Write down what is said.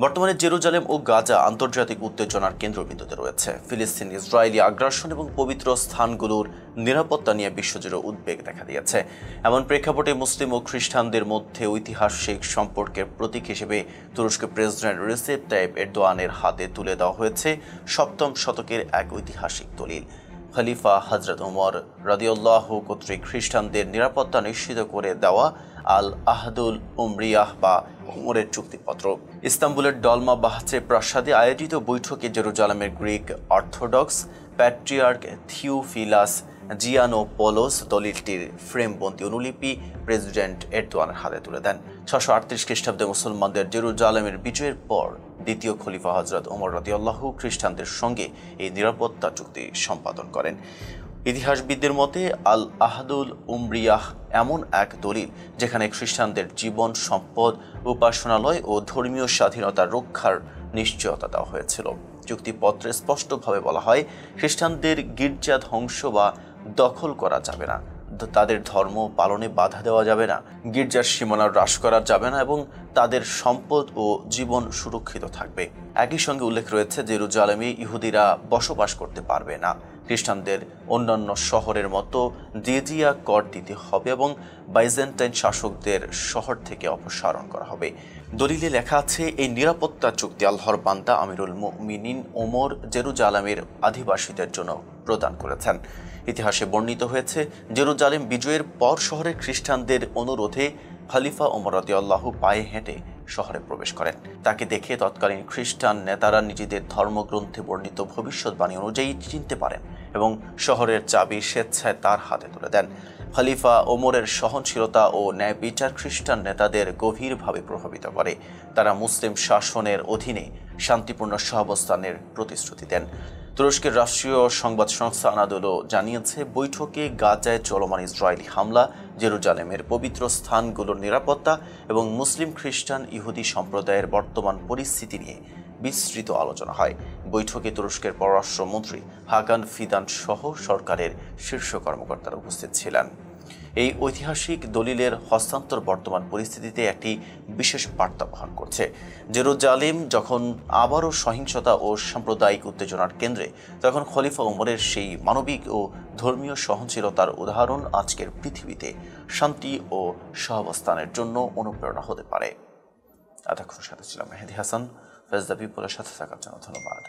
বর্তমানে জেরুজালেম ও গাজা আন্তর্জাতিক উত্তেজনার কেন্দ্রবিন্দুতে রয়েছে। ফিলিস্তিন ইসরায়েলি আগ্রাসন এবং পবিত্র স্থানগুলোর নিরাপত্তা নিয়ে বিশ্বজুড়ে উদ্বেগ দেখা দিয়েছে। এমন প্রেক্ষাপটে মুসলিম ও খ্রিস্টানদের মধ্যে ঐতিহাসিক সম্পর্কের প্রতীক হিসেবে তুরস্কের প্রেসিডেন্ট রিসেপ তাইয়িপ এরদোয়ানের হাতে তুলে দেওয়া হয়েছে সপ্তম শতকের এক ঐতিহাসিক দলিল। খলিফা হযরত ওমর রাদিয়াল্লাহু কর্তৃক খ্রিস্টানদের নিরাপত্তা নিশ্চিত করে দেওয়া আল আহদুল উমরিয়াহ বা ওমরের চুক্তিপত্র। ইস্তাম্বুলের ডলমা বাহচে প্রাসাদে আয়োজিত বৈঠকে জেরুজালেমের Greek orthodox patriarch Theophilus Giannopoulos দলিলটির ফ্রেমবন্দি অনুলিপি প্রেসিডেন্ট এরদোয়ানের হাতে তুলে দেন। 638 খ্রিস্টাব্দে মুসলমানদের জেরুজালেমের বিজয়ের পর দ্বিতীয় খলিফা হযরত ওমর রাদিয়াল্লাহু খ্রিস্টানদের সঙ্গে এই নিরাপত্তা চুক্তি সম্পাদন করেন। ইতিহাসবিদদের মতে আল আহদুল উমরিয়াহ এমন এক দলিল যেখানে খ্রিস্টানদের জীবন, সম্পদ, উপাসনালয় ও ধর্মীয় স্বাধীনতা রক্ষার নিশ্চয়তা দেওয়া হয়েছিল। চুক্তিপত্রে স্পষ্টভাবে বলা হয়, খ্রিস্টানদের গির্জা ধ্বংস বা দখল করা যাবে না, তাদের ধর্ম পালনে বাধা দেওয়া যাবে না, গির্জার সীমানা হ্রাস করা যাবে না এবং তাদের সম্পদ ও জীবন সুরক্ষিত থাকবে। একই সঙ্গে উল্লেখ রয়েছে জেরুজালেমে ইহুদিরা বসবাস করতে পারবে না, খ্রিস্টানদের অন্যান্য শহরের মতো জিজিয়া কর দিতে হবে এবং বাইজেন্টাইন শাসকদের শহর থেকে অপসারণ করা হবে। দলিলে লেখা আছে, এই নিরাপত্তা চুক্তি আল্লাহর বান্দা আমিরুল মুমিনিন ওমর জেরুজালেমের আদিবাসীদের জন্য প্রদান করেছেন। ইতিহাসে বর্ণিত হয়েছে, জেরুজালেম বিজয়ের পর শহরের খ্রিস্টানদের অনুরোধে খলিফা ওমর রাদিয়াল্লাহু পায়ে হেঁটে শহরে প্রবেশ করেন। তাকে দেখে তৎকালীন খ্রিস্টান নেতারা নিজেদের ধর্মগ্রন্থে বর্ণিত ভবিষ্যৎবাণী অনুযায়ী চিনতে পারেন এবং শহরের চাবি স্বেচ্ছায় তার হাতে তুলে দেন। খলিফা ওমরের সহনশীলতা ও ন্যায় বিচার খ্রিস্টান নেতাদের গভীরভাবে প্রভাবিত করে। তারা মুসলিম শাসনের অধীনে শান্তিপূর্ণ সহাবস্থানের প্রতিশ্রুতি দেন। তুরস্কের রাষ্ট্রীয় সংবাদ সংস্থা আনাদোলো জানিয়েছে, বৈঠকে গাজায় চলমান ইসরায়েলি হামলা, জেরুজালেমের পবিত্র স্থানগুলোর নিরাপত্তা এবং মুসলিম খ্রিস্টান ইহুদি সম্প্রদায়ের বর্তমান পরিস্থিতি নিয়ে বিস্তৃত আলোচনা হয়। বৈঠকে তুরস্কের পররাষ্ট্রমন্ত্রী হাকান ফিদান সহ সরকারের শীর্ষ কর্মকর্তারা উপস্থিত ছিলেন। এই ঐতিহাসিক দলিলের হস্তান্তর বর্তমান পরিস্থিতিতে একটি বিশেষ বার্তা বহন করছে। জেরুজালেম যখন আবারও সহিংসতা ও সাম্প্রদায়িক উত্তেজনার কেন্দ্রে, তখন খলিফা ওমরের সেই মানবিক ও ধর্মীয় সহনশীলতার উদাহরণ আজকের পৃথিবীতে শান্তি ও সহাবস্থানের জন্য অনুপ্রেরণা হতে পারে। এতক্ষণ সাথে ছিলাম মেহেদী হাসান। ফেজ দ্য পিপলের সাথে থাকার জন্য ধন্যবাদ।